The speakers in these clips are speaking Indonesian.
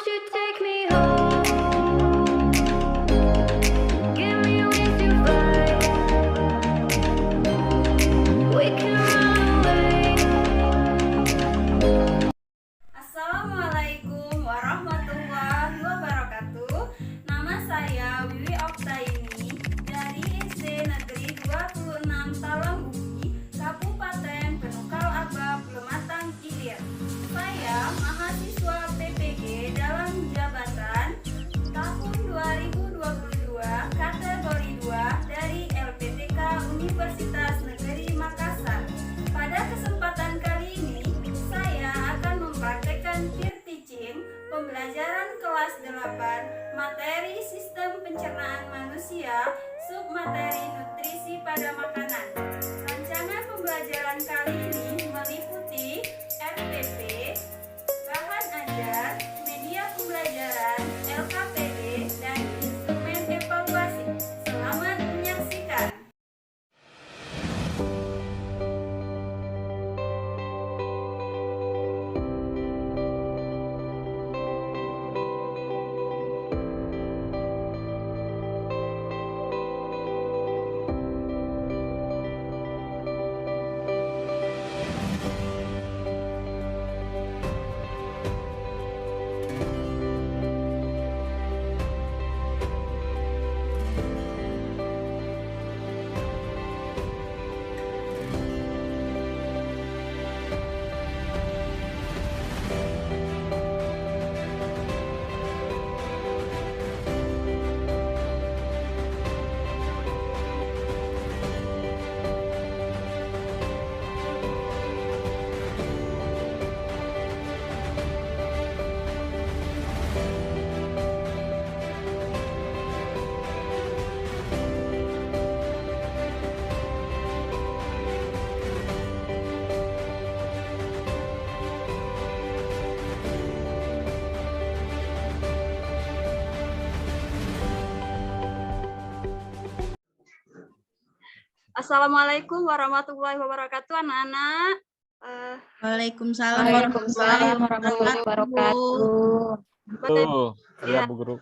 you take me home? Get me with you right. We can run away. Assalamualaikum warahmatullahi wabarakatuh. Nama saya Wiwi Oktaini dari SD Negeri 26 Talangbuki, Kabupaten Penukal Aba, Pematang Ilir. Saya mahasiswa PPG dalam jabatan tahun 2022 kategori 2 dari LPTK Universitas Negeri Makassar. Pada kesempatan kali ini saya akan mempraktekkan peer teaching pembelajaran kelas 8 materi sistem pencernaan manusia submateri nutrisi pada makanan. Rancangan pembelajaran kali ini meliputi RPP, bahan ajar, media pembelajaran, LKPD, dan instrumen evaluasi. Selamat menyaksikan. Assalamualaikum warahmatullahi wabarakatuh, anak-anak. Waalaikumsalam Waalaikumsalam warahmatullahi wabarakatuh. Ya, Bu Guru.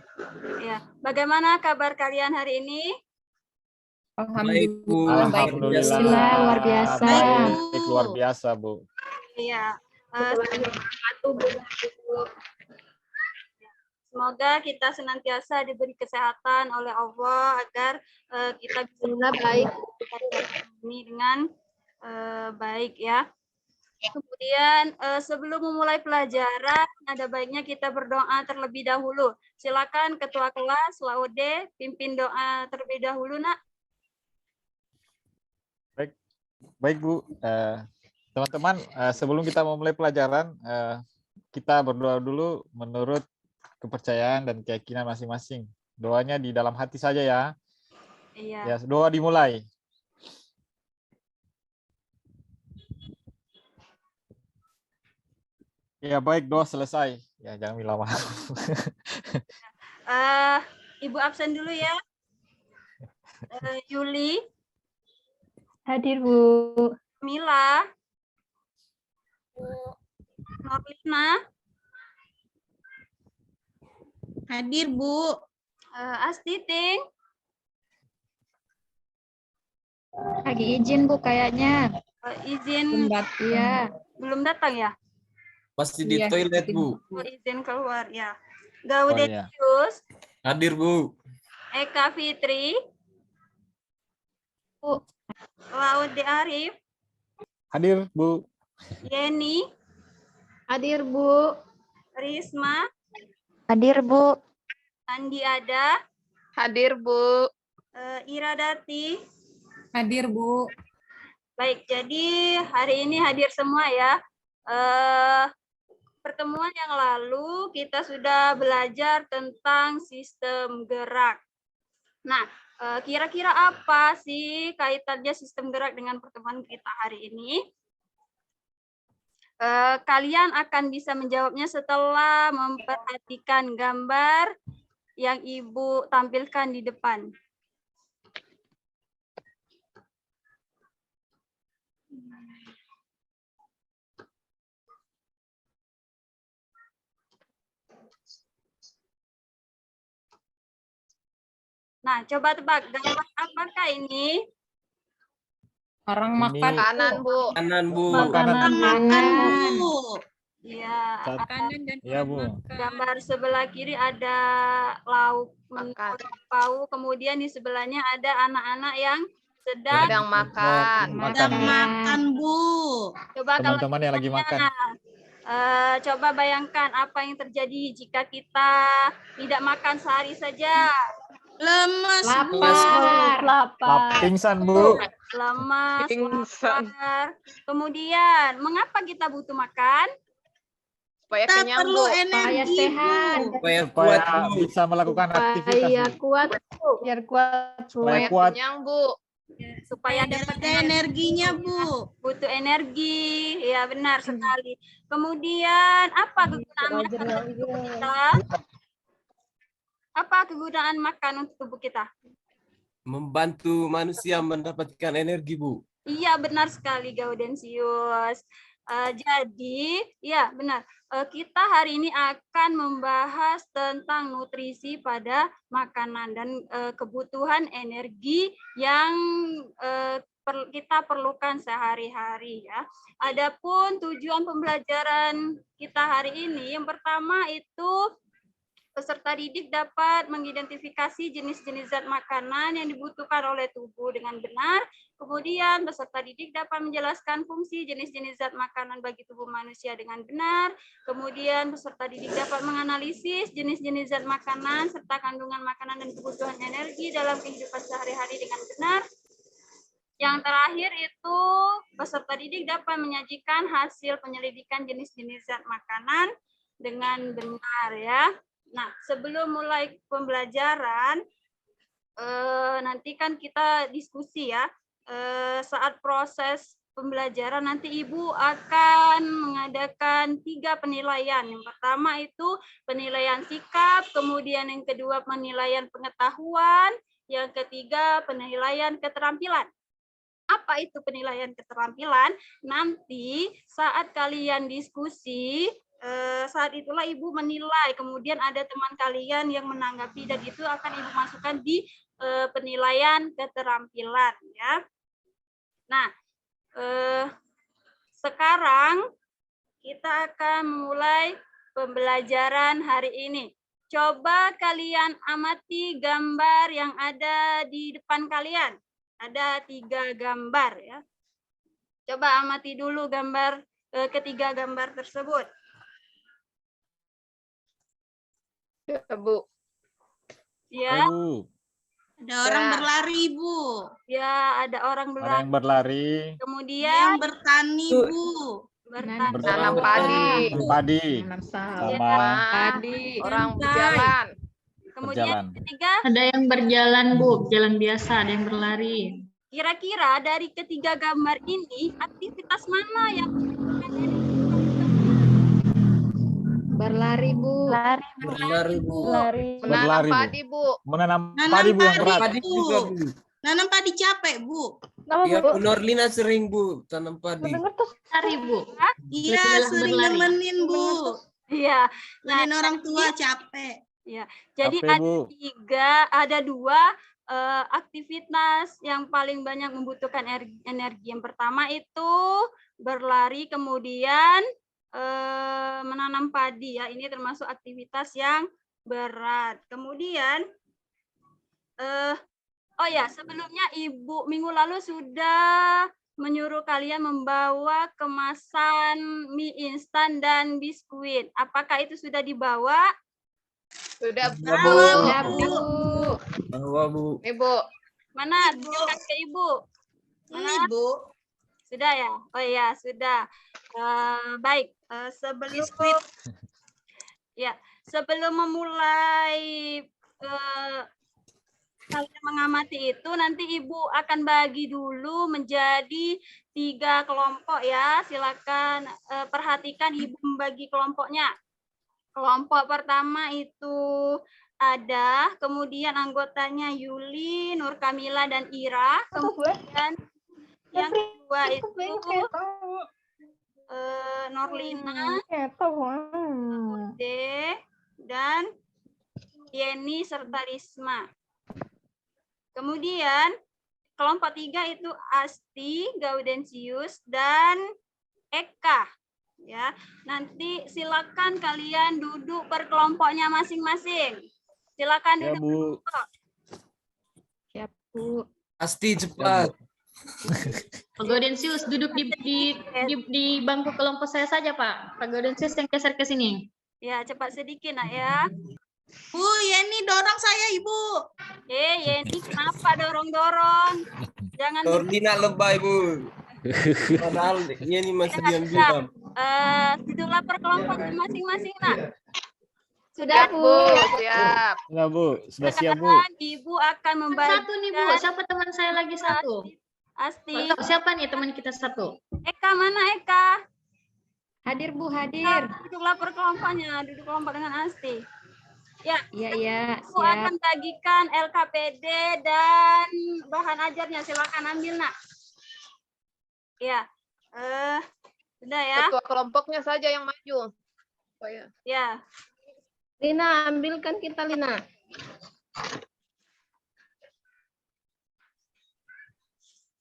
Ya, bagaimana kabar kalian hari ini? Alhamdulillah, baik. Alhamdulillah. Luar biasa. Baik, luar biasa, Bu. Iya. Semoga kita senantiasa diberi kesehatan oleh Allah agar kita bisa baik ini dengan baik ya. Kemudian sebelum memulai pelajaran ada baiknya kita berdoa terlebih dahulu. Silakan Ketua Kelas Laude pimpin doa terlebih dahulu, Nak. Baik, Bu. Teman-teman, sebelum kita memulai pelajaran, kita berdoa dulu menurut kepercayaan dan keyakinan masing-masing. Doanya di dalam hati saja ya. Iya. Ya, doa dimulai. Ya, baik, doa selesai. Ya, jangan lama. Ibu absen dulu ya. Yuli, Hadir, Bu. Mila, Norlina, Hadir, Bu. Astiting, Lagi izin, Bu, kayaknya. izin Iya. belum datang ya? Masih di Iya, toilet, Bu. Izin keluar ya. Oh, Gaudetius, Hadir, Bu. Eka Fitri, Bu. Laude Arif, Hadir, Bu. Yeni, Hadir, Bu. Risma, Hadir, Bu. Andi Ada, Hadir, Bu. Iradati. Hadir, Bu. Baik, jadi hari ini hadir semua ya. Pertemuan yang lalu kita sudah belajar tentang sistem gerak. Nah, kira-kira apa sih kaitannya sistem gerak dengan pertemuan kita hari ini? Kalian akan bisa menjawabnya setelah memperhatikan gambar yang Ibu tampilkan di depan. Nah, coba tebak gambar apakah ini? Orang Ini makan. Kanan, Bu. Kanan, Bu. makanan. Makan, Bu. Ya, Saat- Makanan dan Iya, orang Bu. makan. gambar sebelah kiri ada lauk Makan. pauk, kemudian di sebelahnya ada anak-anak yang sedang Sedang makan. Sedang makan, Bu. coba kalau Teman-teman yang lagi makan. coba bayangkan apa yang terjadi jika kita tidak makan sehari saja. Lemes, Bu. Pingsan, Bu. Lemas, Pingsan. lapar. Kemudian, mengapa kita butuh makan? Supaya Kita kenyang, perlu Bu. energi, sehat. Bu. Supaya Supaya kuat, Bu. bisa melakukan aktivitas, Bu. kuat, biar kuat. Supaya Supaya kuat. kenyang, Bu. Supaya Biar dapat ada energinya, Bu. butuh energi. Ya, benar sekali. Kemudian, apa kegunaan makan untuk tubuh kita? Apa kegunaan makan untuk tubuh kita? Membantu manusia mendapatkan energi, Bu. Iya, benar sekali, Gaudensius. Jadi, ya benar. Kita hari ini akan membahas tentang nutrisi pada makanan dan kebutuhan energi yang kita perlukan sehari-hari ya. Adapun tujuan pembelajaran kita hari ini, yang pertama itu peserta didik dapat mengidentifikasi jenis-jenis zat makanan yang dibutuhkan oleh tubuh dengan benar. Kemudian peserta didik dapat menjelaskan fungsi jenis-jenis zat makanan bagi tubuh manusia dengan benar. Kemudian peserta didik dapat menganalisis jenis-jenis zat makanan serta kandungan makanan dan kebutuhan energi dalam kehidupan sehari-hari dengan benar. Yang terakhir itu peserta didik dapat menyajikan hasil penyelidikan jenis-jenis zat makanan dengan benar ya. Nah, sebelum mulai pembelajaran, nanti kan kita diskusi ya. Saat proses pembelajaran nanti Ibu akan mengadakan 3 penilaian. Yang pertama itu penilaian sikap, kemudian yang kedua penilaian pengetahuan, yang ketiga penilaian keterampilan. Apa itu penilaian keterampilan? Nanti saat kalian diskusi, saat itulah Ibu menilai, kemudian ada teman kalian yang menanggapi dan itu akan Ibu masukkan di penilaian keterampilan ya. Nah, sekarang kita akan memulai pembelajaran hari ini. Coba kalian amati gambar yang ada di depan kalian. Ada 3 gambar ya. Coba amati dulu gambar ketiga gambar tersebut. Ya, Bu. Ya, Bu. Ada orang berlari, Bu. ya ada orang Ada berlari. yang berlari. Ada Kemudian yang bertani, Bu. bertani. Tanam padi. Padi. Sama Padi. orang Santai. berjalan. Kemudian Berjalan. yang ketiga, Ada yang berjalan, Bu, jalan biasa, ada yang berlari. kira-kira dari ketiga gambar ini aktivitas mana yang Berlari, Bu. Berlari, Bu. Menanam Berlari, Bu. padi, Bu. Menanam Nanam padi, Bu, yang padi. berat. Padi juga, Bu. Nanam padi capek, Bu. Ya, Bu Norlina sering, Bu, tanam padi. Lari, Bu. Iya, Lebih sering berlari. nemenin, Bu. Iya. Nah, Nemenin orang tua capek. ya. Jadi Capek, ada Bu. 2 aktivitas yang paling banyak membutuhkan energi. Yang pertama itu berlari, kemudian menanam padi ya. Ini termasuk aktivitas yang berat. Kemudian oh ya, sebelumnya Ibu minggu lalu sudah menyuruh kalian membawa kemasan mie instan dan biskuit. Apakah itu sudah dibawa? Sudah, Bu. Ya, Bu. Bawa, Bu. Nih, Bu. Mana? Tunjukkan ke Ibu. Ini, Bu. Sudah ya? Oh iya, sudah. Baik, Biskuit. sebelum memulai kalian mengamati itu, nanti Ibu akan bagi dulu menjadi 3 kelompok ya. Silakan perhatikan Ibu membagi kelompoknya. Kelompok pertama itu ada, kemudian anggotanya Yuli, Nur Kamila, dan Ira. Kemudian yang kedua itu Norlina, Bude, dan Yeni serta Risma. Kemudian kelompok 3 itu Asti, Gaudensius, dan Eka. Ya, nanti silakan kalian duduk per kelompoknya masing-masing. Silakan Ya, duduk. Bu. Siap, Bu. Asti Ya, cepat. Bu. Pak Gaudensius duduk di bangku kelompok saya saja, Pak. Pak Gaudensius yang geser ke sini. Ya, cepat sedikit nak ya. Bu, Yeni dorong saya, Ibu. Yeni kenapa dorong-dorong? Jangan Norlina lebay, Bu. Padahal ini masih diam-diam. duduklah per kelompoknya masing-masing nak. Sudah, Bu. Siap. Ya, Bu. Sudah siap, Bu. Sekarang Ibu akan membagikan Satu nih, Bu. Siapa teman saya lagi satu? Asti. Pak, siapa nih teman kita satu? Eka mana Eka? Hadir, Bu, hadir. Duduklah per kelompoknya, duduk kelompok dengan Asti. Ya, Iya, Ibu akan bagikan LKPD dan bahan ajarnya. Silakan ambil nak. Ya, sudah ya. Ketua kelompoknya saja yang maju. Oh, ya. Ya, Lina, ambilkan kita, Lina.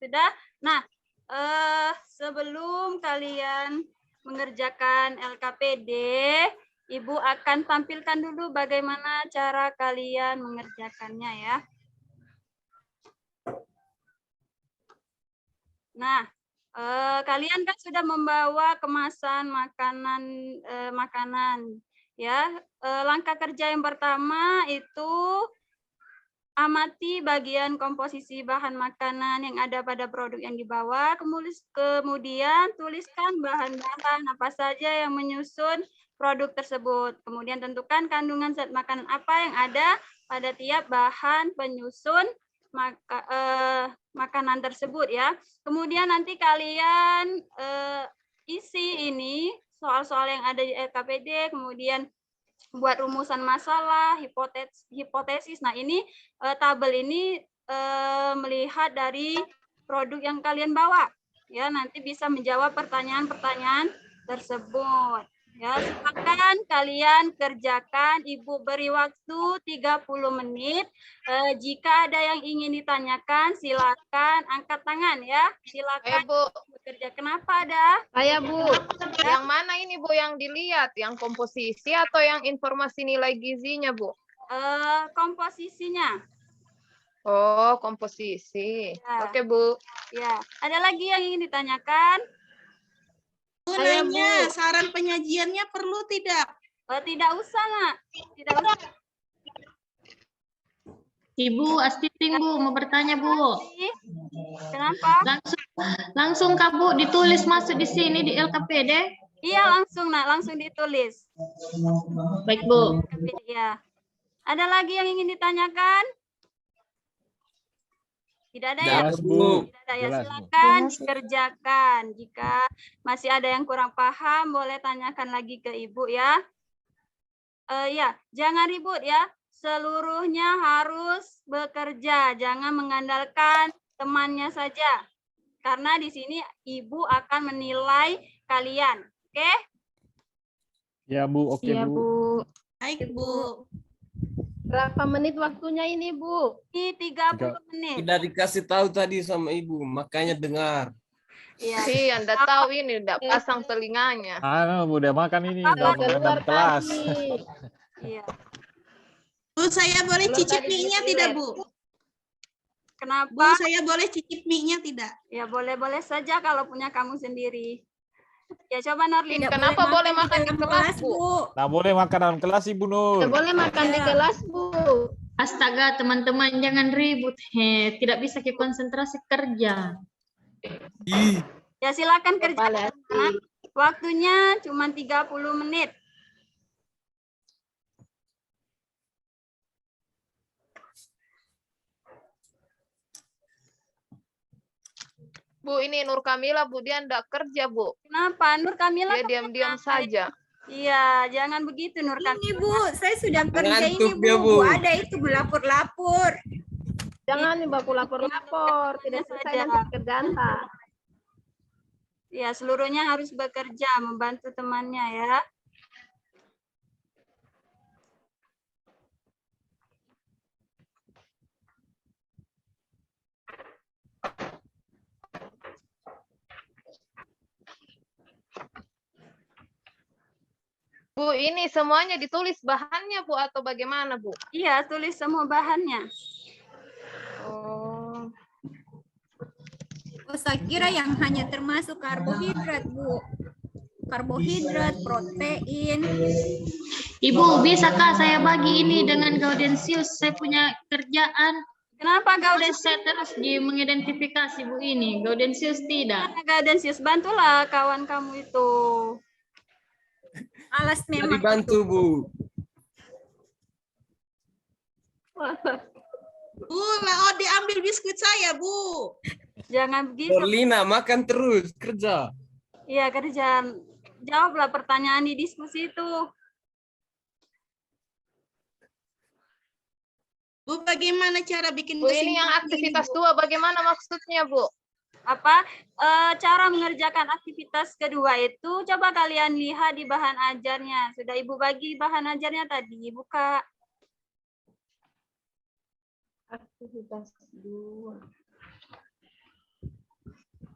sudah. Nah, sebelum kalian mengerjakan LKPD, Ibu akan tampilkan dulu bagaimana cara kalian mengerjakannya ya. Nah, kalian kan sudah membawa kemasan makanan ya. Langkah kerja yang pertama itu amati bagian komposisi bahan makanan yang ada pada produk yang dibawa, kemudian tuliskan bahan-bahan apa saja yang menyusun produk tersebut. Kemudian tentukan kandungan zat makanan apa yang ada pada tiap bahan penyusun makanan tersebut ya. Kemudian nanti kalian isi ini soal-soal yang ada di LKPD, kemudian buat rumusan masalah, hipotesis. Nah, ini tabel ini melihat dari produk yang kalian bawa. Ya, nanti bisa menjawab pertanyaan-pertanyaan tersebut. Ya, silakan kalian kerjakan. Ibu beri waktu 30 menit. Jika ada yang ingin ditanyakan, silakan angkat tangan ya. Silakan Bu. bekerja. Kenapa ada? Saya, Bu. Yang mana ini, Bu, yang dilihat? Yang komposisi atau yang informasi nilai gizinya, Bu? Komposisinya. Oh, komposisi. Ya. Oke, Bu. Ya, ada lagi yang ingin ditanyakan? Bu Saya, nanya, Bu. saran penyajiannya perlu tidak? Tidak usah, Nak. Tidak usah. Ibu Astiting, Bu, mau bertanya, Bu. Kenapa? Langsung Kak, Bu, ditulis masuk di sini di LKPD. Iya, langsung, Nak. Langsung ditulis. Baik, Bu. Ya. Ada lagi yang ingin ditanyakan? Tidak ada ya? Jelas, Bu. Tidak ada ya. Jelas, Bu. Silakan dikerjakan. Jika masih ada yang kurang paham, boleh tanyakan lagi ke Ibu ya. Ya, jangan ribut ya. Seluruhnya harus bekerja. Jangan mengandalkan temannya saja. Karena di sini Ibu akan menilai kalian. Oke? Ya, Bu. Oke, Iya, Bu. Bu. Baik, Bu. Berapa menit waktunya ini, Bu? Ini 30 menit. Tidak dikasih tahu tadi sama Ibu, makanya dengar. Iya. Iya, Anda tahu ini, udah pasang telinganya. Bu, udah makan ini. Apa? Udah mengendam kelas. Iya. Bu, saya boleh Belum cicip tadi mie-nya di tidak, relate. Bu? Bu, Kenapa? saya boleh cicip mie-nya tidak? Ya boleh-boleh saja kalau punya kamu sendiri. Ya coba Norlin. Kenapa boleh makan di kelas, Bu? Nah, boleh makan dalam kelas, Ibu Nur. Boleh makan di kelas, Bu. Astaga, teman-teman, jangan ribut. Tidak bisa kita konsentrasi kerja. Ih, Ya silakan kerja. Kepala. Waktunya cuma 30 menit. Bu, ini Nur Kamila, Bu, dia enggak kerja, Bu. Kenapa? Nur Kamila. Dia diam-diam saja. Iya, jangan begitu Nur Kamila. Ini, Bu, saya sudah kerja Ngantuk ini, dia, Bu. Bu. Ada itu lapor-lapor. Jangan baku lapor-lapor, tidak selesai nanti kerjaan, Pak. Ya, seluruhnya harus bekerja membantu temannya ya. Bu, ini semuanya ditulis bahannya, Bu, atau bagaimana, Bu? Iya, tulis semua bahannya. Oh, Oh, saya kira yang hanya termasuk karbohidrat, Bu. Karbohidrat, protein. Ibu, bisa Kak saya bagi ini dengan Gaudensius? Saya punya kerjaan. Kenapa Masa Gaudensius? saya terus di mengidentifikasi Bu ini? Gaudensius tidak. Gaudensius, bantulah kawan kamu itu. Alas Jadi memang bantu, Bu. Bu, mau diambil biskuit saya, Bu. Jangan begitu. Berlina, makan terus, kerja. Iya, kerja. Jawablah pertanyaan di diskusi itu. Bu, bagaimana cara bikin Bu, ini yang kesimpulan aktivitas Bu? 2 bagaimana maksudnya, Bu? Apa cara mengerjakan aktivitas kedua itu coba kalian lihat di bahan ajarnya. Sudah Ibu bagi bahan ajarnya tadi, buka. Aktivitas 2.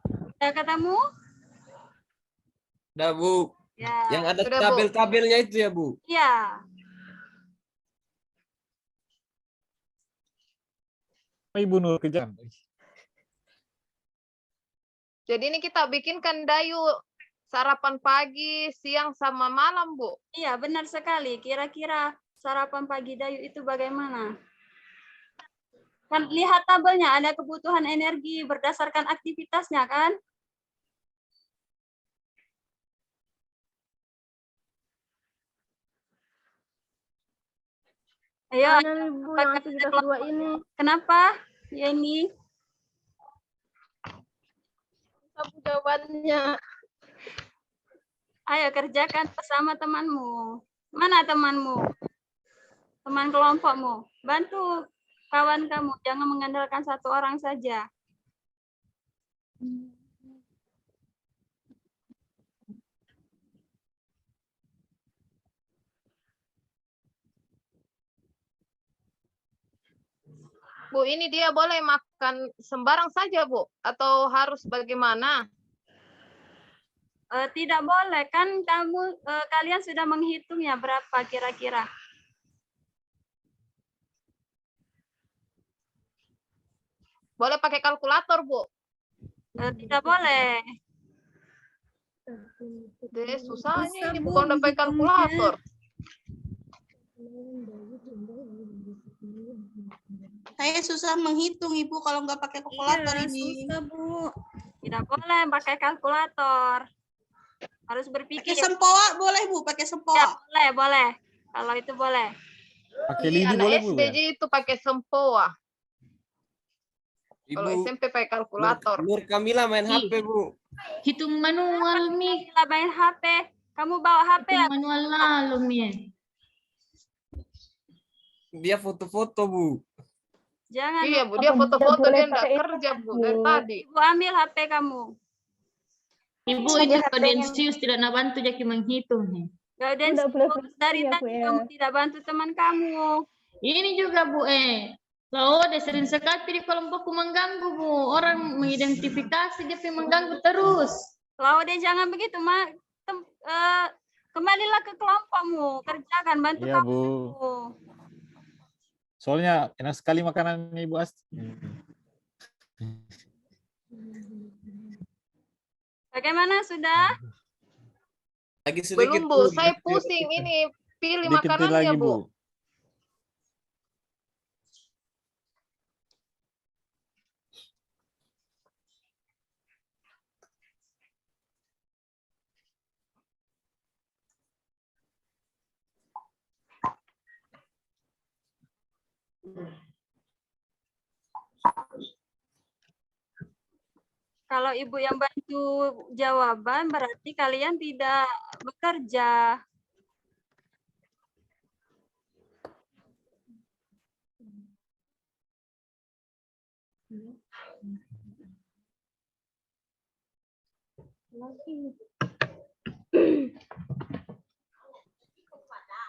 Sudah ketemu? Udah, Bu. Ya. Yang ada Sudah, Bu. tabel-tabelnya itu ya, Bu. Iya. Ibu Nur kerjaan. Jadi ini kita bikinkan Dayu sarapan pagi, siang, sama malam, Bu. Iya, benar sekali. Kira-kira sarapan pagi Dayu itu bagaimana? Kan lihat tabelnya, ada kebutuhan energi berdasarkan aktivitasnya, kan? Ayo, Bu, yang aktivitas 2 ini. kenapa? Ya ini. Apa jawabannya? Ayo kerjakan bersama temanmu. Mana temanmu? Teman kelompokmu. Bantu kawan kamu. Jangan mengandalkan satu orang saja. Bu, ini dia boleh makan sembarang saja, Bu? Atau harus bagaimana? Tidak boleh. Kan kalian sudah menghitungnya berapa kira-kira? Boleh pakai kalkulator, Bu? Tidak boleh. Deh, susahnya ini Bu, bukan udah pakai kalkulator. Saya susah menghitung, Ibu, kalau nggak pakai kalkulator Iya, ini. susah, Bu. Tidak boleh pakai kalkulator. Harus berpikir. Pakai sempoa boleh, Bu? Pakai Ya, sempoa. boleh, boleh. Kalau itu boleh. Pakai Di lidi anak boleh Bu? SDJ itu pakai sempoa. Kalau Ibu SMP pakai kalkulator. Nur Kamila main HP, Bu. Hitung manual Mi. Bila main HP, kamu bawa HP ya? Hitung manual lalu Mi. Dia foto-foto, Bu. Jangan. Iya, Bu, dia foto-foto dia enggak kerja, Bu, dari tadi. Ibu ambil HP kamu. Ibu itu Gaudensius tidak nak bantu jadi menghitung nih. Gaudensius dari tadi kamu tidak bantu teman kamu. Ini juga Bu Lalu ada sering sekali di kelompokku mengganggu Bu. Orang mengidentifikasi dia mengganggu terus. Laude jangan begitu, Mak. Kembalilah ke kelompokmu, kerjakan, bantu Iya, kamu. Bu. Soalnya enak sekali makanan Ibu Asti. Bagaimana sudah? Lagi sedikit, Belum, Bu, saya pusing ini pilih Dikit makanannya, lagi Bu. Kalau Ibu yang bantu jawaban, berarti kalian tidak bekerja.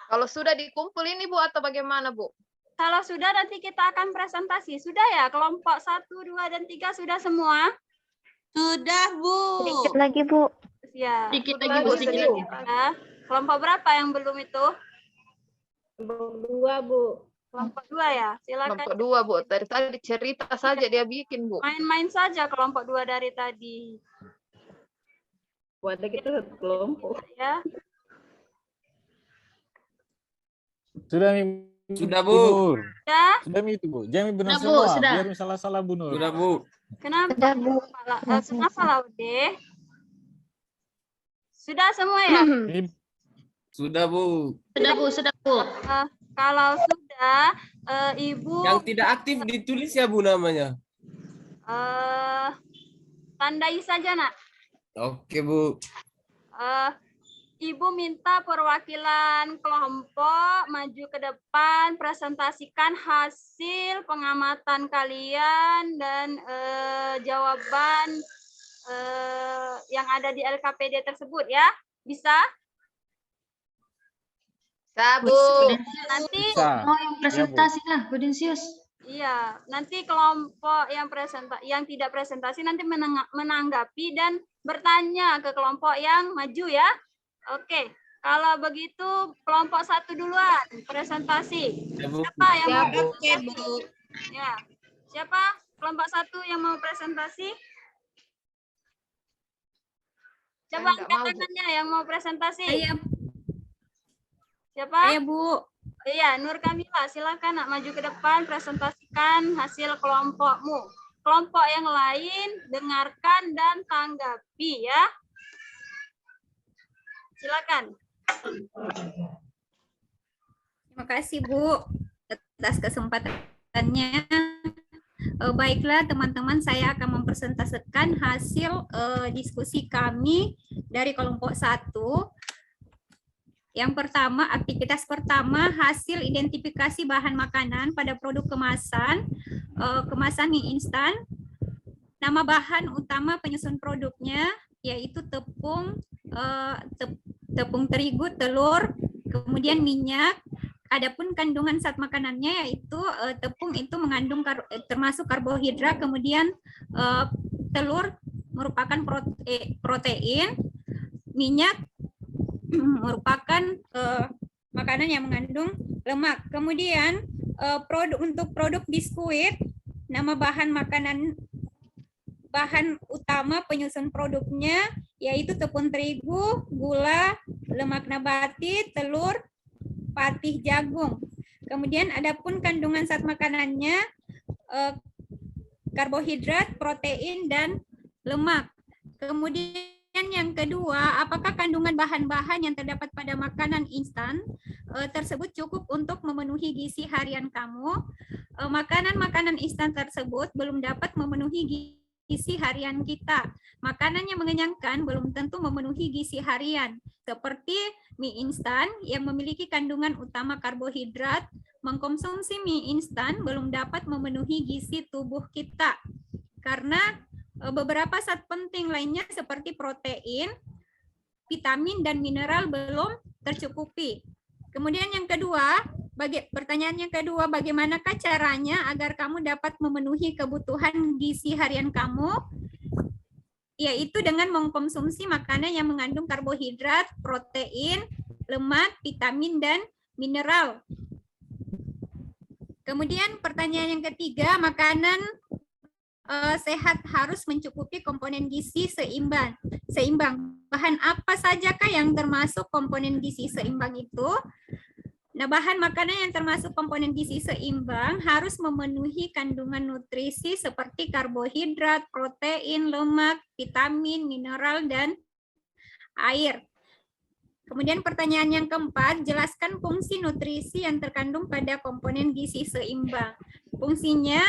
Kalau sudah dikumpul ini, Bu, atau bagaimana, Bu? Kalau sudah, nanti kita akan presentasi. Sudah ya, kelompok 1, 2, dan 3 sudah semua? Sudah, Bu. Sedikit lagi, Bu. Ya. Sedikit lagi Bu, sedikit. Sudah. Kelompok berapa yang belum itu? Kelompok 2, Bu. Kelompok 2 ya. Silakan Kelompok 2, Bu. Dari tadi cerita saja dia bikin, Bu. main-main saja kelompok 2 dari tadi. Buat kita satu kelompok. Ya. Sudah Mi. Sudah, Bu. Nur. Ya. Sudah Mi itu Bu. Jangan benar Sudah, Bu, semua. sudah. Biar salah-salah Bu Nur. Sudah, Bu. Kenapa? Kenapa Laude? Sudah semua ya? Ini Sudah, Bu. Sudah, Bu, sudah, Bu. Kalau sudah, Ibu Yang tidak aktif ditulis ya, Bu, namanya. tandai saja, Nak. Oke, Bu. Ibu minta perwakilan kelompok maju ke depan, presentasikan hasil pengamatan kalian dan jawaban yang ada di LKPD tersebut ya. Bisa? Bu. Nanti bisa. Mau yang presentasi lah, Budensius. iya, nanti kelompok yang tidak presentasi nanti menanggapi dan bertanya ke kelompok yang maju ya. Oke, kalau begitu kelompok 1 duluan presentasi. Ya, Bu. Siapa yang mau Oke, presentasi? Bu. Ya, siapa kelompok 1 yang mau presentasi? Coba Saya nggak angkat mau, Bu. tangannya yang mau presentasi. Saya, Siapa? Bu. Iya, Nur Kamila, silakan Nak maju ke depan, presentasikan hasil kelompokmu. Kelompok yang lain dengarkan dan tanggapi ya. Silakan. Terima kasih, Bu, atas kesempatannya. Baiklah, teman-teman, saya akan mempresentasikan hasil diskusi kami dari kelompok 1. Yang pertama, aktivitas pertama, hasil identifikasi bahan makanan pada produk kemasan, kemasan mie instan. Nama bahan utama penyusun produknya yaitu tepung, tepung terigu, telur, kemudian minyak. Adapun kandungan zat makanannya yaitu tepung itu mengandung termasuk karbohidrat, kemudian telur merupakan protein, minyak merupakan makanan yang mengandung lemak. Kemudian untuk produk biskuit, nama bahan utama penyusun produknya yaitu tepung terigu, gula, lemak nabati, telur, patih jagung. Kemudian adapun kandungan zat makanannya karbohidrat, protein, dan lemak. Kemudian yang kedua, apakah kandungan bahan-bahan yang terdapat pada makanan instan tersebut cukup untuk memenuhi gizi harian kamu? Makanan-makanan instan tersebut belum dapat memenuhi gizi harian kita. Makanan yang mengenyangkan belum tentu memenuhi gizi harian. Seperti mie instan yang memiliki kandungan utama karbohidrat, mengkonsumsi mie instan belum dapat memenuhi gizi tubuh kita. Karena beberapa zat penting lainnya seperti protein, vitamin, dan mineral belum tercukupi. Kemudian yang kedua, pertanyaan yang kedua, bagaimanakah caranya agar kamu dapat memenuhi kebutuhan gizi harian kamu? Yaitu dengan mengkonsumsi makanan yang mengandung karbohidrat, protein, lemak, vitamin, dan mineral. Kemudian pertanyaan yang ketiga, makanan sehat harus mencukupi komponen gizi seimbang. Bahan apa sajakah yang termasuk komponen gizi seimbang itu? Nah, bahan makanan yang termasuk komponen gizi seimbang harus memenuhi kandungan nutrisi seperti karbohidrat, protein, lemak, vitamin, mineral, dan air. Kemudian pertanyaan yang keempat, jelaskan fungsi nutrisi yang terkandung pada komponen gizi seimbang. Fungsinya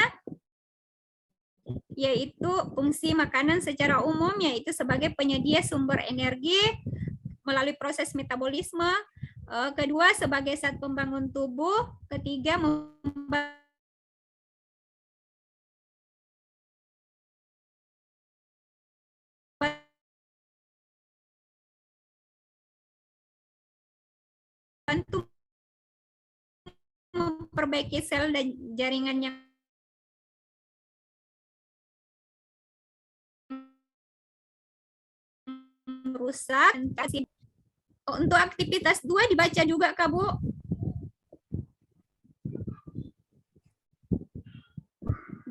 yaitu fungsi makanan secara umum yaitu sebagai penyedia sumber energi melalui proses metabolisme. Kedua, sebagai zat pembangun tubuh. Ketiga, membantu memperbaiki sel dan jaringan yang rusak. Untuk aktivitas 2 dibaca juga Kak, Bu?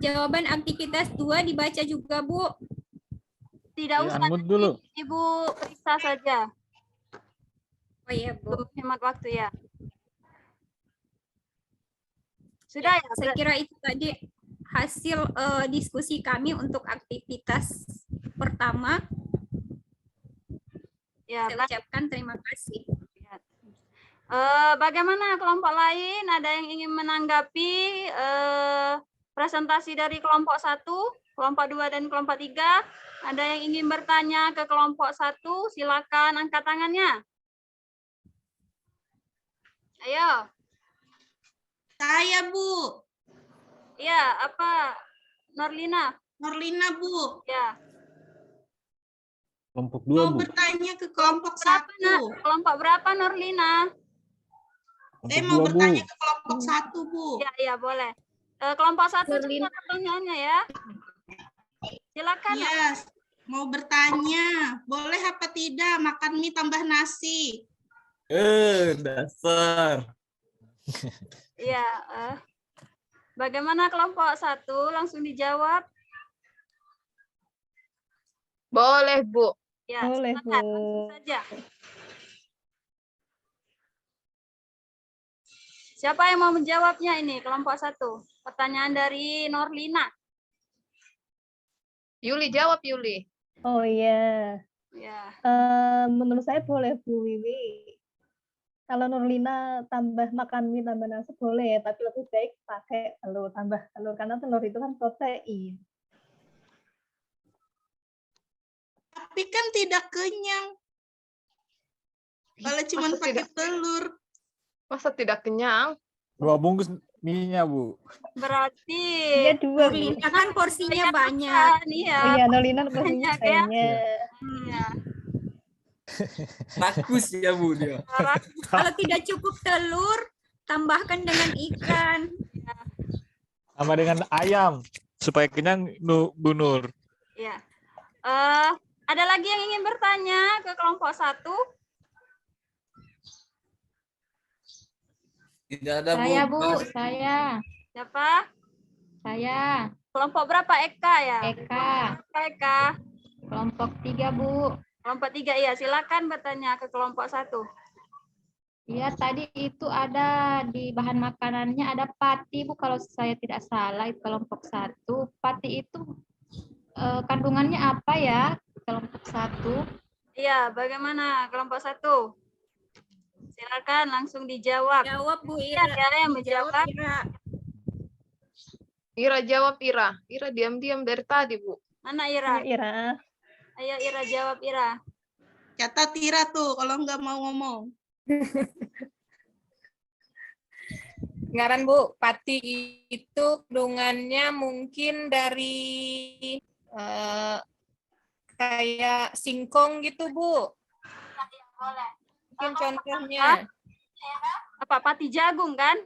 Jawaban aktivitas 2 dibaca juga, Bu. Tidak Di usah, unmute dulu. Ibu periksa saja. Oh iya, Bu. Untuk hemat waktu ya. Sudah ya? Saya kira itu tadi hasil diskusi kami untuk aktivitas pertama. Ya, Saya ucapkan terima kasih. bagaimana kelompok lain? Ada yang ingin menanggapi presentasi dari kelompok 1, kelompok 2, dan kelompok 3? Ada yang ingin bertanya ke kelompok 1? Silakan angkat tangannya. Ayo. Saya, Bu. Iya, apa? Norlina? Norlina, Bu. Ya. Kelompok 2, Mau Bu. bertanya ke kelompok Berapa, Nak? 1. Kelompok berapa, Norlina? Saya Kelompok mau 2, Bu. bertanya ke kelompok 1, Bu. Ya, iya, boleh. Kelompok 1 cepat pertanyaannya ya. Silakan. Iya, mau bertanya. Boleh apa tidak makan mie tambah nasi? Dasar. Iya. Bagaimana kelompok 1? Langsung dijawab. Boleh, Bu. Ya, Boleh, silakan. Bu. Langsung saja. Siapa yang mau menjawabnya ini? Kelompok 1. Pertanyaan dari Norlina. Yuli jawab, Yuli. Oh iya. Ya. Menurut saya boleh Bu Wiwi. Kalau Nurlina tambah makan mie tambah nasi boleh, tapi lebih baik pakai telur, tambah telur karena telur itu kan protein. Tapi kan tidak kenyang. Kalau cuma Masa pakai tidak- telur. Masa tidak kenyang? 2 bungkus mie-nya, Bu. Berarti Iya 2 Bu. Nurlina kan porsinya banyak. Iya. Oh iya Nurlina porsinya Banyak ya. banyak. Iya. Rakus ya, Bu, dia. Kalau tidak cukup telur, tambahkan dengan ikan. Sama dengan ayam supaya kenyang, Bu Nur. Iya. Ada lagi yang ingin bertanya ke kelompok 1? Tidak ada, Bu. Saya, Bu, Mas. saya. Siapa? Saya, Kelompok berapa? Eka ya? Eka. Berapa Eka? Kelompok 3, Bu. Kelompok 3 ya. Silakan bertanya ke kelompok 1. Iya, tadi itu ada di bahan makanannya ada pati, Bu. Kalau saya tidak salah, itu kelompok 1. Pati itu kandungannya apa ya? Kelompok 1. Iya, bagaimana kelompok 1? Silakan langsung dijawab. Jawab Bu Iya, Ira. ya, yang menjawab. Ira. Ira jawab, Ira. Ira diam-diam dari tadi, Bu. Mana Ira? Ayo Ira. Ayo Ira jawab Ira. Catat Tira tuh kalau nggak mau ngomong. Ngaran Bu, pati itu kandungannya mungkin dari kayak singkong gitu Bu. Boleh. Mungkin contohnya. Apa pati jagung kan?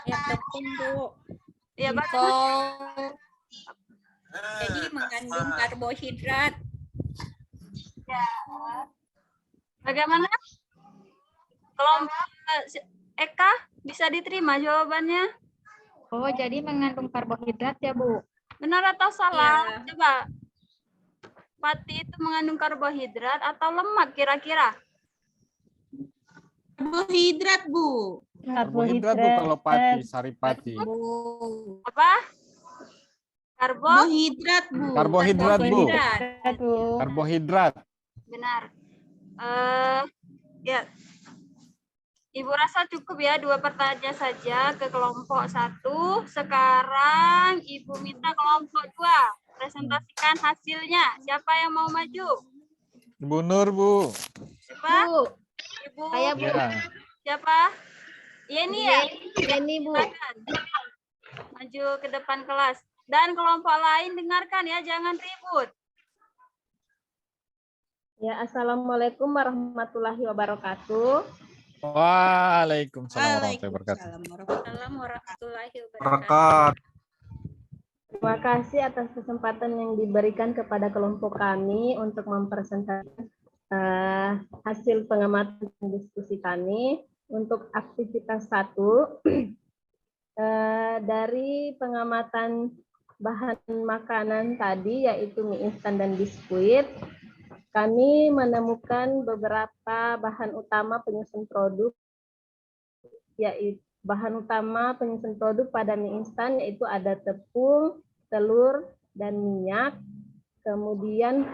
Ya tepung Bu. Iya, Singkong. Jadi mengandung karbohidrat. Bagaimana? Kelompok Eka bisa diterima jawabannya? Oh, jadi mengandung karbohidrat ya, Bu? Benar atau salah? Iya. Coba. Pati itu mengandung karbohidrat atau lemak kira-kira? Karbohidrat, Bu. Karbohidrat, Bu, kalau pati, sari pati. Apa? Karbohidrat, Bu. Karbohidrat, Bu. Karbohidrat. Bu. Karbohidrat. Benar. Ya. Ibu rasa cukup ya 2 pertanyaan saja ke kelompok 1. Sekarang Ibu minta kelompok 2 presentasikan hasilnya. Siapa yang mau maju? Ibu Nur, Bu. Siapa? Bu, Ibu. saya, Bu. Ya. Siapa? Yeni ya? Ini, Bu. Silakan. Maju ke depan kelas. Dan kelompok lain dengarkan ya, jangan ribut. Ya, Assalamualaikum warahmatullahi wabarakatuh. Waalaikumsalam warahmatullahi wabarakatuh. Assalamualaikum warahmatullahi wabarakatuh. Terima kasih atas kesempatan yang diberikan kepada kelompok kami untuk mempresentasikan hasil pengamatan diskusi kami untuk aktivitas 1 dari pengamatan bahan makanan tadi yaitu mie instan dan biskuit, kami menemukan beberapa bahan utama penyusun produk, yaitu bahan utama penyusun produk pada mie instan yaitu ada tepung, telur, dan minyak. Kemudian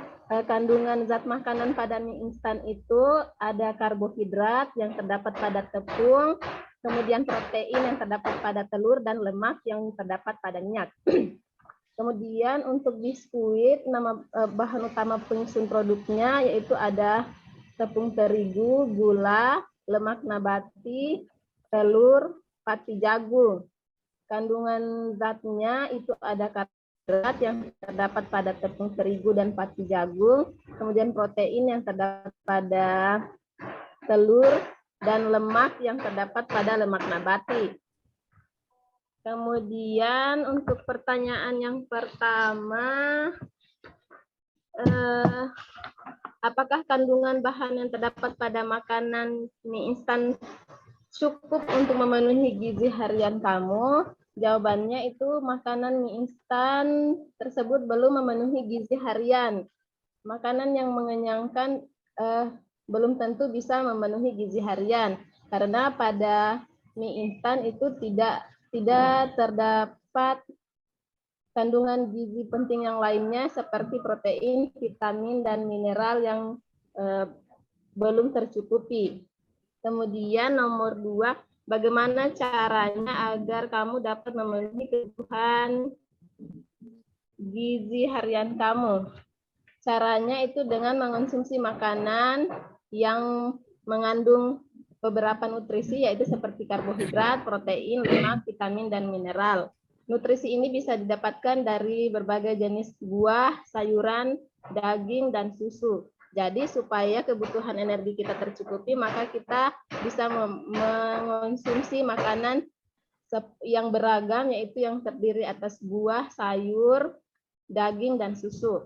kandungan zat makanan pada mie instan itu ada karbohidrat yang terdapat pada tepung, kemudian protein yang terdapat pada telur, dan lemak yang terdapat pada minyak. Kemudian untuk biskuit, nama bahan utama penyusun produknya yaitu ada tepung terigu, gula, lemak nabati, telur, pati jagung. Kandungan zatnya itu ada karbohidrat yang terdapat pada tepung terigu dan pati jagung, kemudian protein yang terdapat pada telur, dan lemak yang terdapat pada lemak nabati. Kemudian untuk pertanyaan yang pertama, apakah kandungan bahan yang terdapat pada makanan mie instan cukup untuk memenuhi gizi harian kamu? Jawabannya itu makanan mie instan tersebut belum memenuhi gizi harian. Makanan yang mengenyangkan belum tentu bisa memenuhi gizi harian karena pada mie instan itu tidak terdapat kandungan gizi penting yang lainnya seperti protein, vitamin, dan mineral yang belum tercukupi. Kemudian nomor 2, bagaimana caranya agar kamu dapat memenuhi kebutuhan gizi harian kamu? Caranya itu dengan mengonsumsi makanan yang mengandung beberapa nutrisi yaitu seperti karbohidrat, protein, lemak, vitamin, dan mineral. Nutrisi ini bisa didapatkan dari berbagai jenis buah, sayuran, daging, dan susu. Jadi supaya kebutuhan energi kita tercukupi, maka kita bisa mengonsumsi makanan yang beragam yaitu yang terdiri atas buah, sayur, daging, dan susu.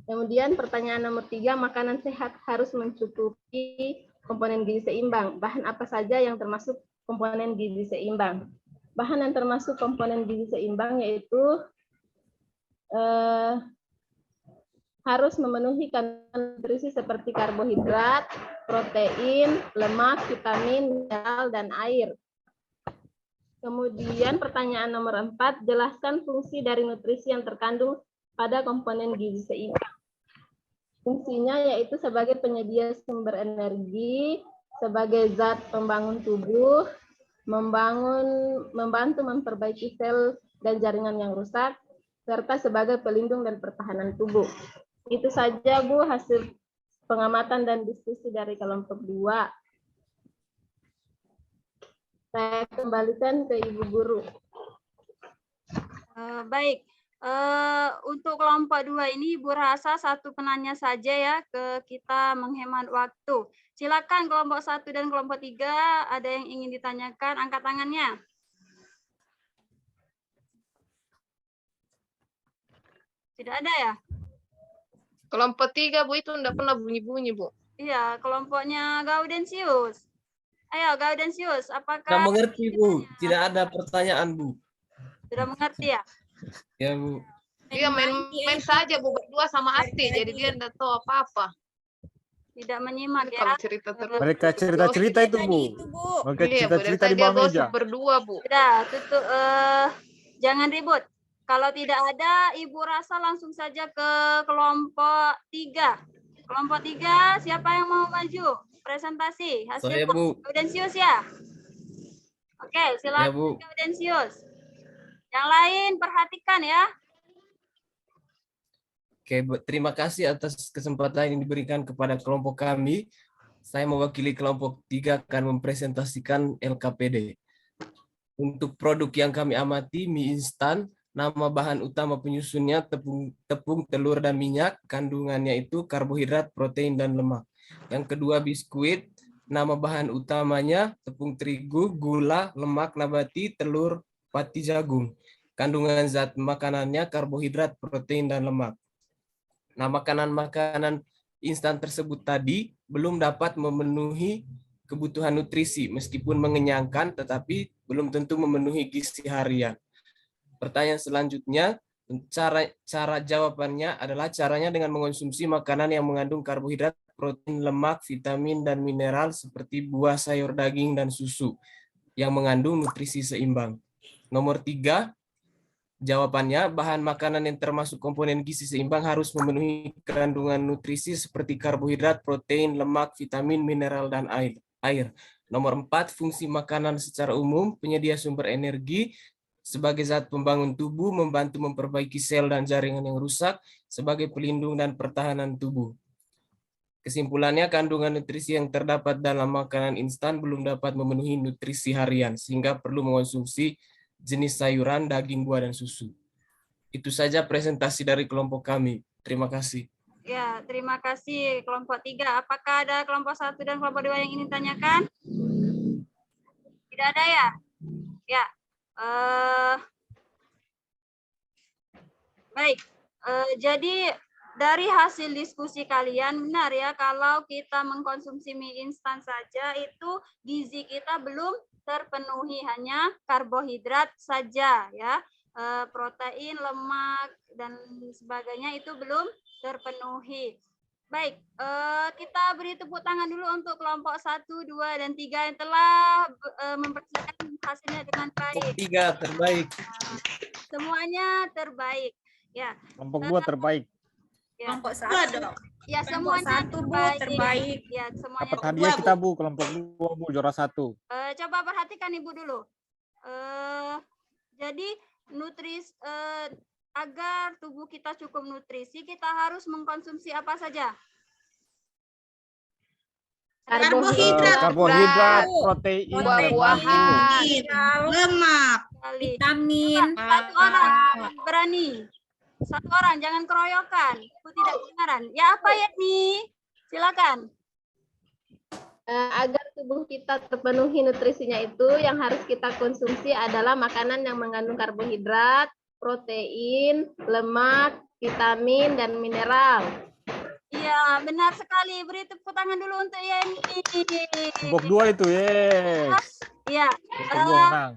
Kemudian pertanyaan nomor 3, makanan sehat harus mencukupi komponen gizi seimbang. Bahan apa saja yang termasuk komponen gizi seimbang? Bahan yang termasuk komponen gizi seimbang yaitu harus memenuhi kandungan nutrisi seperti karbohidrat, protein, lemak, vitamin, mineral, dan air. Kemudian pertanyaan nomor 4, jelaskan fungsi dari nutrisi yang terkandung pada komponen gizi seimbang. Fungsinya yaitu sebagai penyedia sumber energi, sebagai zat pembangun tubuh, membantu memperbaiki sel dan jaringan yang rusak, serta sebagai pelindung dan pertahanan tubuh. Itu saja Bu hasil pengamatan dan diskusi dari kelompok 2. Saya kembalikan ke Ibu Guru. Baik. Untuk kelompok 2 ini Ibu Rasa satu penanya saja ya ke kita menghemat waktu. Silakan kelompok 1 dan kelompok 3 ada yang ingin ditanyakan, angkat tangannya. Tidak ada ya? Kelompok 3 Bu itu enggak pernah bunyi-bunyi Bu. Iya, kelompoknya Gaudensius. Ayo Gaudensius, apakah Tidak mengerti Bu, tidak ada pertanyaan Bu. sudah mengerti ya? Ya Bu. Dia main saja Bu berdua sama Ati, jadi dia enggak tahu apa-apa. Tidak menyimak ya? Kalau cerita terus. Mereka cerita-cerita itu, Bu. Mereka Iya, Bu, cerita-cerita dari di tadi dia bawah meja. gosip berdua Bu. Sudah, tutup. Jangan ribut. Kalau tidak ada, Ibu Rasa langsung saja ke kelompok 3. Kelompok 3, siapa yang mau maju? Presentasi hasil Saya Bu. Gaudensius ya? Oke, Ya silakan Bu. Gaudensius. Yang lain perhatikan ya. Oke, terima kasih atas kesempatan yang diberikan kepada kelompok kami. Saya mewakili kelompok 3 akan mempresentasikan LKPD. Untuk produk yang kami amati, mie instan, nama bahan utama penyusunnya tepung, telur, dan minyak. Kandungannya itu karbohidrat, protein, dan lemak. Yang kedua, biskuit. Nama bahan utamanya tepung terigu, gula, lemak nabati, telur, pati jagung. Kandungan zat makanannya karbohidrat, protein, dan lemak. Nah, makanan-makanan instan tersebut tadi belum dapat memenuhi kebutuhan nutrisi, meskipun mengenyangkan tetapi belum tentu memenuhi gizi harian. Pertanyaan selanjutnya, cara jawabannya adalah caranya dengan mengonsumsi makanan yang mengandung karbohidrat, protein, lemak, vitamin, dan mineral seperti buah, sayur, daging, dan susu yang mengandung nutrisi seimbang. Nomor 3, jawabannya bahan makanan yang termasuk komponen gizi seimbang harus memenuhi kandungan nutrisi seperti karbohidrat, protein, lemak, vitamin, mineral, dan air. Nomor 4, fungsi makanan secara umum, penyedia sumber energi, sebagai zat pembangun tubuh, membantu memperbaiki sel dan jaringan yang rusak, sebagai pelindung dan pertahanan tubuh. Kesimpulannya, kandungan nutrisi yang terdapat dalam makanan instan belum dapat memenuhi nutrisi harian, sehingga perlu mengonsumsi jenis sayuran, daging, buah, dan susu. Itu saja presentasi dari kelompok kami. Terima kasih. Ya, terima kasih kelompok 3. Apakah ada kelompok 1 dan kelompok 2 yang ingin ditanyakan? Tidak ada ya? Ya. Baik. Jadi dari hasil diskusi kalian benar ya, kalau kita mengkonsumsi mie instan saja itu gizi kita belum terpenuhi, hanya karbohidrat saja ya. Protein, lemak, dan sebagainya itu belum terpenuhi. Baik, kita beri tepuk tangan dulu untuk kelompok 1, 2, dan 3 yang telah mempersiapkan hasilnya dengan baik. 3 terbaik. Semuanya terbaik. Ya. Kelompok 2 terbaik. Ya. Kelompok 1. Ya, Kelompok semuanya 1 Bu terbaik. Ya, semuanya Dapat hadiah kita Bu, kelompok 2 Bu, juara 1. Coba perhatikan Ibu dulu. Jadi agar tubuh kita cukup nutrisi, kita harus mengkonsumsi apa saja? Karbohidrat, protein, buah-buahan, lemak, vitamin. Satu orang berani. Satu orang, jangan keroyokan. Aku tidak kedengaran. Ya, apa ya nih? Silakan. Agar tubuh kita terpenuhi nutrisinya itu, yang harus kita konsumsi adalah makanan yang mengandung karbohidrat, protein, lemak, vitamin, dan mineral. Iya, benar sekali. Beri tepuk tangan dulu untuk Yeni. Kelompok 2 itu, yes. Iya. Kelompok 2 menang.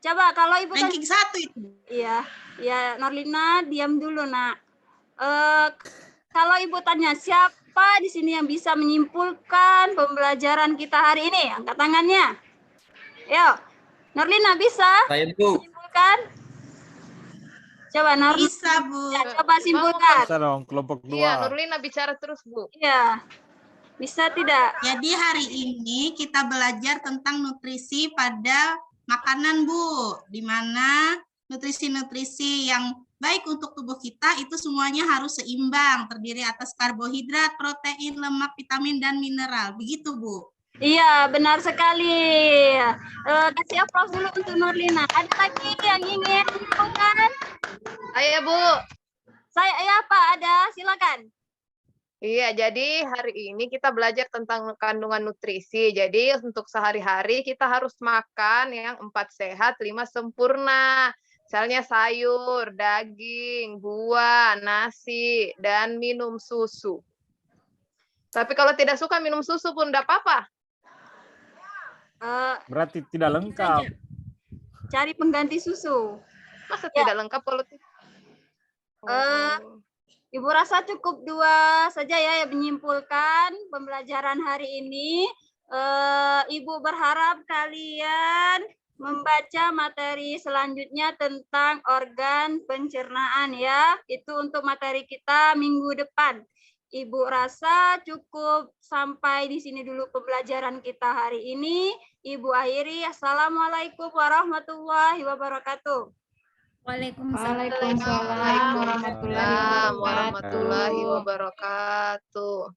Coba kalau Ibu ranking 1 itu. Iya, ya Norlina diam dulu, Nak. Kalau Ibu tanya siapa di sini yang bisa menyimpulkan pembelajaran kita hari ini? Angkat tangannya. Yuk, Norlina bisa Saya Bu. menyimpulkan? Coba Norlina. Bisa, Bu. Ya, coba simpulkan. Bisa dong, kelompok 2. Iya, Nurlina bicara terus, Bu. Iya. Bisa tidak? Jadi hari ini kita belajar tentang nutrisi pada makanan, Bu. Di mana nutrisi-nutrisi yang baik untuk tubuh kita itu semuanya harus seimbang, terdiri atas karbohidrat, protein, lemak, vitamin, dan mineral. Begitu, Bu. Iya, benar sekali. Kasih aplaus dulu untuk Norlina. Ada lagi yang ingin menyimpulkan? Ayo, Bu. Saya apa? Ada? Silakan. Iya, jadi hari ini kita belajar tentang kandungan nutrisi. Jadi untuk sehari-hari kita harus makan yang 4 sehat, 5 sempurna. Misalnya sayur, daging, buah, nasi, dan minum susu. Tapi kalau tidak suka minum susu pun tidak apa-apa. Berarti tidak lengkap. Cari pengganti susu. Masa tidak lengkap kalau Ibu rasa cukup 2 saja ya yang menyimpulkan pembelajaran hari ini. Ibu berharap kalian membaca materi selanjutnya tentang organ pencernaan ya. Itu untuk materi kita minggu depan. Ibu rasa cukup sampai di sini dulu pembelajaran kita hari ini. Ibu akhiri. Assalamualaikum warahmatullahi wabarakatuh. Waalaikumsalam Waalaikumsalam warahmatullahi wabarakatuh.